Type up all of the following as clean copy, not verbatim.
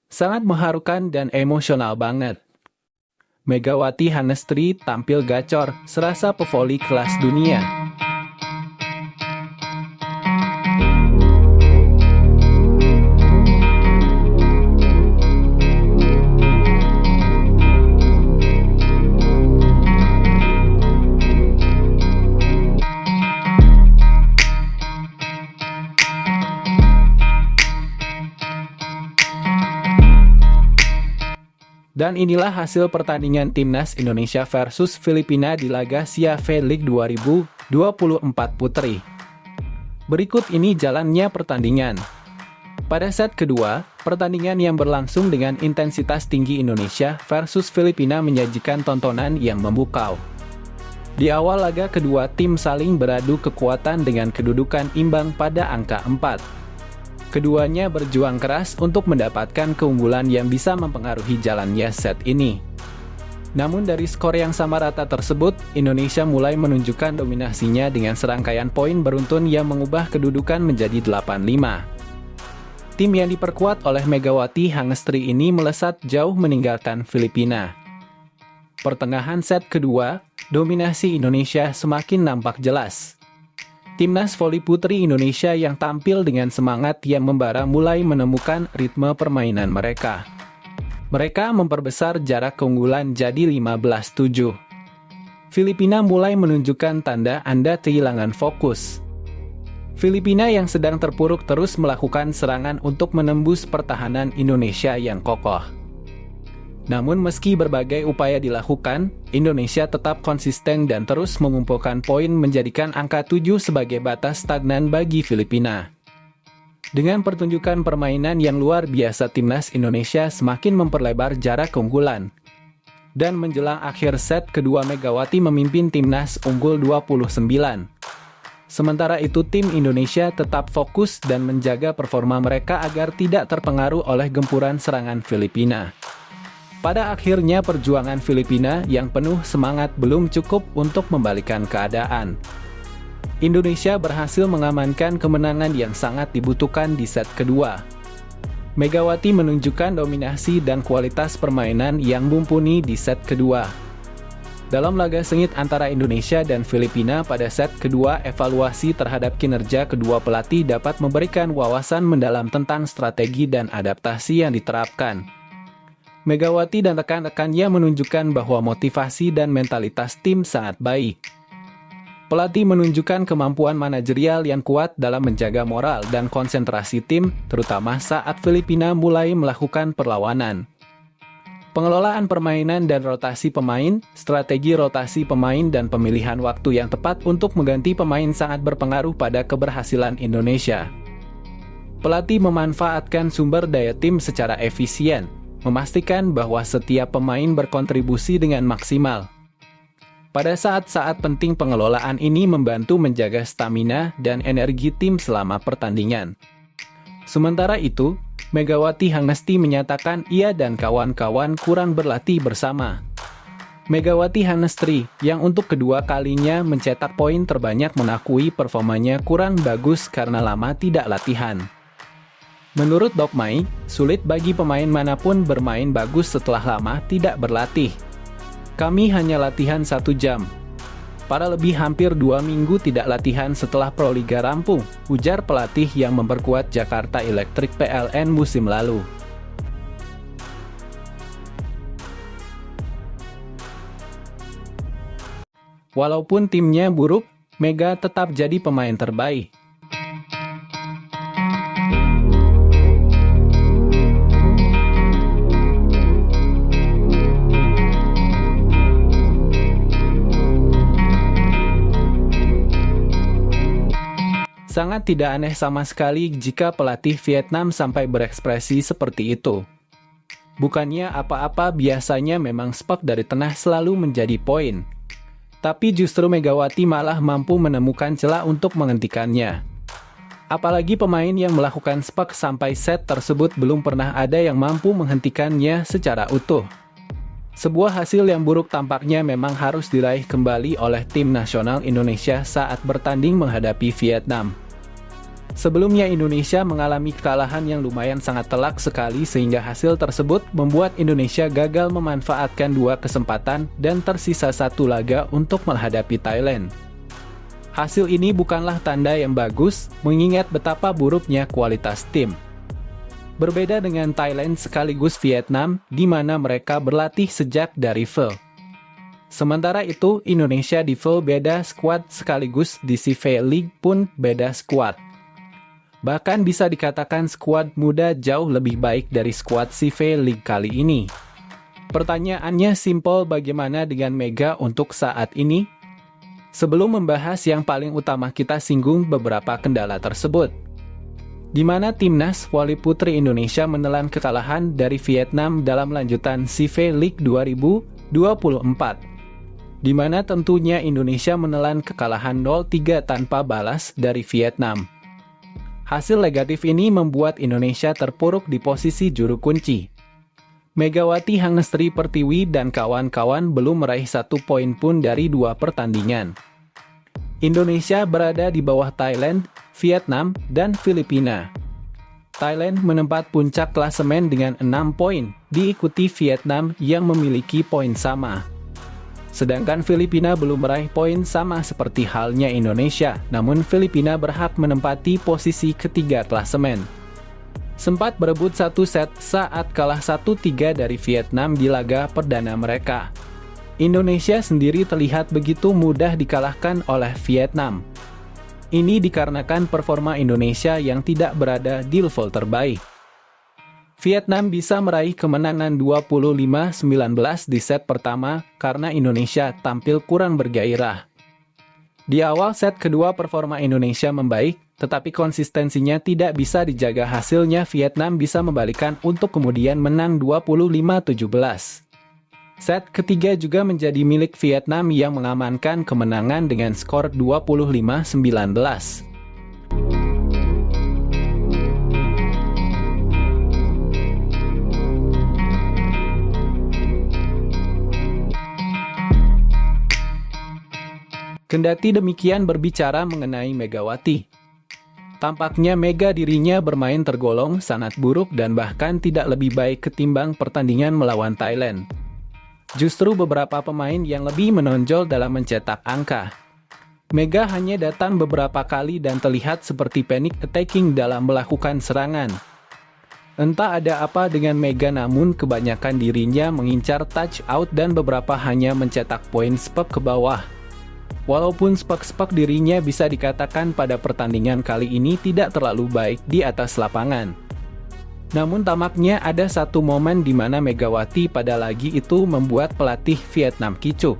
Sangat mengharukan dan emosional banget. Megawati Hannestri tampil gacor, serasa pevoli kelas dunia. Dan inilah hasil pertandingan Timnas Indonesia versus Filipina di laga CAF League 2024 Putri. Berikut ini jalannya pertandingan. Pada set kedua, pertandingan yang berlangsung dengan intensitas tinggi Indonesia versus Filipina menyajikan tontonan yang memukau. Di awal laga kedua, tim saling beradu kekuatan dengan kedudukan imbang pada angka 4. Keduanya berjuang keras untuk mendapatkan keunggulan yang bisa mempengaruhi jalannya set ini. Namun dari skor yang sama rata tersebut, Indonesia mulai menunjukkan dominasinya dengan serangkaian poin beruntun yang mengubah kedudukan menjadi 8-5. Tim yang diperkuat oleh Megawati Hannestri ini melesat jauh meninggalkan Filipina. Pertengahan set kedua, dominasi Indonesia semakin nampak jelas. Timnas voli putri Indonesia yang tampil dengan semangat yang membara mulai menemukan ritme permainan mereka. Mereka memperbesar jarak keunggulan jadi 15-7. Filipina mulai menunjukkan tanda Anda kehilangan fokus. Filipina yang sedang terpuruk terus melakukan serangan untuk menembus pertahanan Indonesia yang kokoh. Namun meski berbagai upaya dilakukan, Indonesia tetap konsisten dan terus mengumpulkan poin menjadikan angka 7 sebagai batas stagnan bagi Filipina. Dengan pertunjukan permainan yang luar biasa, Timnas Indonesia semakin memperlebar jarak keunggulan. Dan menjelang akhir set kedua, Megawati memimpin Timnas unggul 29. Sementara itu, tim Indonesia tetap fokus dan menjaga performa mereka agar tidak terpengaruh oleh gempuran serangan Filipina. Pada akhirnya perjuangan Filipina yang penuh semangat belum cukup untuk membalikkan keadaan. Indonesia berhasil mengamankan kemenangan yang sangat dibutuhkan di set kedua. Megawati menunjukkan dominasi dan kualitas permainan yang mumpuni di set kedua. Dalam laga sengit antara Indonesia dan Filipina pada set kedua, evaluasi terhadap kinerja kedua pelatih dapat memberikan wawasan mendalam tentang strategi dan adaptasi yang diterapkan. Megawati dan rekan-rekannya menunjukkan bahwa motivasi dan mentalitas tim sangat baik. Pelatih menunjukkan kemampuan manajerial yang kuat dalam menjaga moral dan konsentrasi tim, terutama saat Filipina mulai melakukan perlawanan. Pengelolaan permainan dan rotasi pemain, strategi rotasi pemain dan pemilihan waktu yang tepat untuk mengganti pemain sangat berpengaruh pada keberhasilan Indonesia. Pelatih memanfaatkan sumber daya tim secara efisien, memastikan bahwa setiap pemain berkontribusi dengan maksimal. Pada saat-saat penting, pengelolaan ini membantu menjaga stamina dan energi tim selama pertandingan. Sementara itu, Megawati Hannestri menyatakan ia dan kawan-kawan kurang berlatih bersama. Megawati Hannestri, yang untuk kedua kalinya mencetak poin terbanyak, mengakui performanya kurang bagus karena lama tidak latihan. Menurut Dok Mai, sulit bagi pemain manapun bermain bagus setelah lama tidak berlatih. Kami hanya latihan 1 jam. Para lebih hampir 2 minggu tidak latihan setelah Proliga rampung, ujar pelatih yang memperkuat Jakarta Electric PLN musim lalu. Walaupun timnya buruk, Mega tetap jadi pemain terbaik. Sangat tidak aneh sama sekali jika pelatih Vietnam sampai berekspresi seperti itu. Bukannya apa-apa, biasanya memang spot dari tengah selalu menjadi poin. Tapi justru Megawati malah mampu menemukan celah untuk menghentikannya. Apalagi pemain yang melakukan spot sampai set tersebut belum pernah ada yang mampu menghentikannya secara utuh. Sebuah hasil yang buruk tampaknya memang harus diraih kembali oleh tim nasional Indonesia saat bertanding menghadapi Vietnam. Sebelumnya Indonesia mengalami kekalahan yang lumayan sangat telak sekali sehingga hasil tersebut membuat Indonesia gagal memanfaatkan 2 kesempatan dan tersisa 1 laga untuk menghadapi Thailand. Hasil ini bukanlah tanda yang bagus, mengingat betapa buruknya kualitas tim. Berbeda dengan Thailand sekaligus Vietnam, di mana mereka berlatih sejak dari full. Sementara itu, Indonesia di full beda skuad sekaligus di CV League pun beda skuad. Bahkan bisa dikatakan skuad muda jauh lebih baik dari skuad CV League kali ini. Pertanyaannya simpel, bagaimana dengan Mega untuk saat ini? Sebelum membahas yang paling utama, kita singgung beberapa kendala tersebut. Di mana Timnas Voli Putri Indonesia menelan kekalahan dari Vietnam dalam lanjutan CV League 2024. Di mana tentunya Indonesia menelan kekalahan 0-3 tanpa balas dari Vietnam. Hasil negatif ini membuat Indonesia terpuruk di posisi juru kunci. Megawati Hangestri Pertiwi dan kawan-kawan belum meraih 1 poin pun dari 2 pertandingan. Indonesia berada di bawah Thailand, Vietnam, dan Filipina. Thailand menempat puncak klasemen dengan 6 poin, diikuti Vietnam yang memiliki poin sama. Sedangkan Filipina belum meraih poin sama seperti halnya Indonesia, namun Filipina berhak menempati posisi ketiga klasemen. Sempat berebut 1 set saat kalah 1-3 dari Vietnam di laga perdana mereka. Indonesia sendiri terlihat begitu mudah dikalahkan oleh Vietnam. Ini dikarenakan performa Indonesia yang tidak berada di level terbaik. Vietnam bisa meraih kemenangan 25-19 di set pertama karena Indonesia tampil kurang bergairah. Di awal set kedua performa Indonesia membaik, tetapi konsistensinya tidak bisa dijaga, hasilnya Vietnam bisa membalikkan untuk kemudian menang 25-17. Set ketiga juga menjadi milik Vietnam yang mengamankan kemenangan dengan skor 25-19. Kendati demikian, berbicara mengenai Megawati, tampaknya Mega dirinya bermain tergolong sangat buruk dan bahkan tidak lebih baik ketimbang pertandingan melawan Thailand. Justru beberapa pemain yang lebih menonjol dalam mencetak angka. Mega hanya datang beberapa kali dan terlihat seperti panic attacking dalam melakukan serangan. Entah ada apa dengan Mega, namun kebanyakan dirinya mengincar touch out dan beberapa hanya mencetak poin spek ke bawah. Walaupun spek-spek dirinya bisa dikatakan pada pertandingan kali ini tidak terlalu baik di atas lapangan. Namun tampaknya ada satu momen di mana Megawati pada lagi itu membuat pelatih Vietnam kicuk.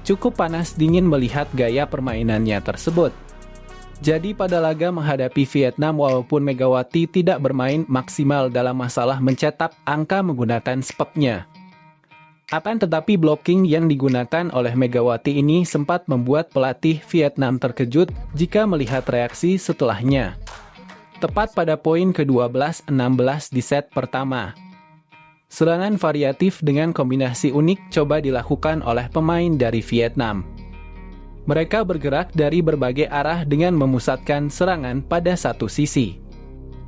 Cukup panas dingin melihat gaya permainannya tersebut. Jadi pada laga menghadapi Vietnam, walaupun Megawati tidak bermain maksimal dalam masalah mencetak angka menggunakan speknya, akan tetapi blocking yang digunakan oleh Megawati ini sempat membuat pelatih Vietnam terkejut jika melihat reaksi setelahnya. Tepat pada poin ke-12-16 di set pertama. Serangan variatif dengan kombinasi unik coba dilakukan oleh pemain dari Vietnam. Mereka bergerak dari berbagai arah dengan memusatkan serangan pada satu sisi.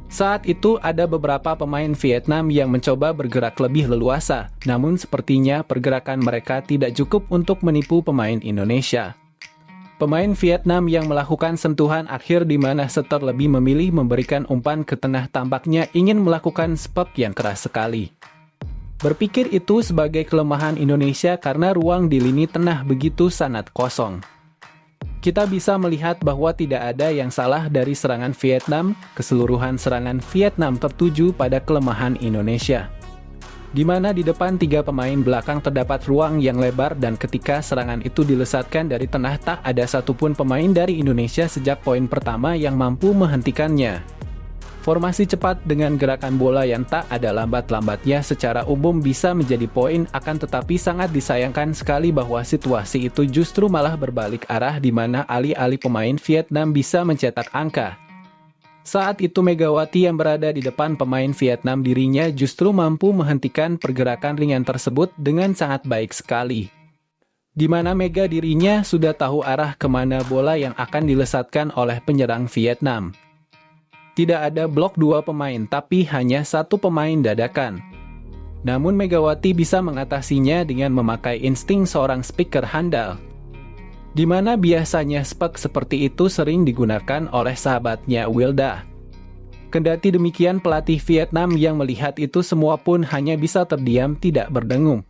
Saat itu ada beberapa pemain Vietnam yang mencoba bergerak lebih leluasa, namun sepertinya pergerakan mereka tidak cukup untuk menipu pemain Indonesia. Pemain Vietnam yang melakukan sentuhan akhir di mana setter lebih memilih memberikan umpan ke tengah tampaknya ingin melakukan spek yang keras sekali. Berpikir itu sebagai kelemahan Indonesia karena ruang di lini tengah begitu sangat kosong. Kita bisa melihat bahwa tidak ada yang salah dari serangan Vietnam, keseluruhan serangan Vietnam tertuju pada kelemahan Indonesia. Di mana di depan 3 pemain belakang terdapat ruang yang lebar dan ketika serangan itu dilesatkan dari tengah tak ada satupun pemain dari Indonesia sejak poin pertama yang mampu menghentikannya. Formasi cepat dengan gerakan bola yang tak ada lambat-lambatnya secara umum bisa menjadi poin, akan tetapi sangat disayangkan sekali bahwa situasi itu justru malah berbalik arah di mana alih-alih pemain Vietnam bisa mencetak angka. Saat itu Megawati yang berada di depan pemain Vietnam dirinya justru mampu menghentikan pergerakan ringan tersebut dengan sangat baik sekali. Di mana Mega dirinya sudah tahu arah kemana bola yang akan dilesatkan oleh penyerang Vietnam. Tidak ada blok 2 pemain, tapi hanya 1 pemain dadakan. Namun Megawati bisa mengatasinya dengan memakai insting seorang speaker handal, di mana biasanya spek seperti itu sering digunakan oleh sahabatnya Wilda. Kendati demikian, pelatih Vietnam yang melihat itu semua pun hanya bisa terdiam tidak berdengung.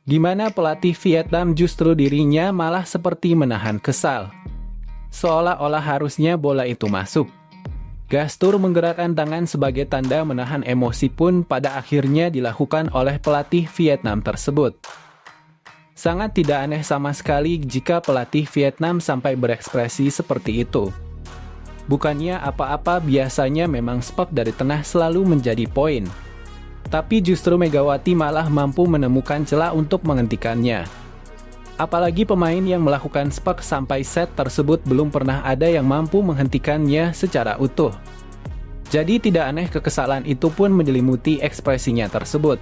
Di mana pelatih Vietnam justru dirinya malah seperti menahan kesal, seolah-olah harusnya bola itu masuk. Gastur menggerakkan tangan sebagai tanda menahan emosi pun pada akhirnya dilakukan oleh pelatih Vietnam tersebut. Sangat tidak aneh sama sekali jika pelatih Vietnam sampai berekspresi seperti itu. Bukannya apa-apa, biasanya memang spek dari tengah selalu menjadi poin. Tapi justru Megawati malah mampu menemukan celah untuk menghentikannya. Apalagi pemain yang melakukan spek sampai set tersebut belum pernah ada yang mampu menghentikannya secara utuh. Jadi tidak aneh kekesalan itu pun menyelimuti ekspresinya tersebut.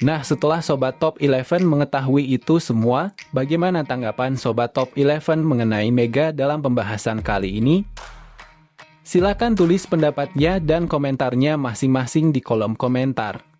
Nah, setelah Sobat Top 11 mengetahui itu semua, bagaimana tanggapan Sobat Top 11 mengenai Mega dalam pembahasan kali ini? Silakan tulis pendapatnya dan komentarnya masing-masing di kolom komentar.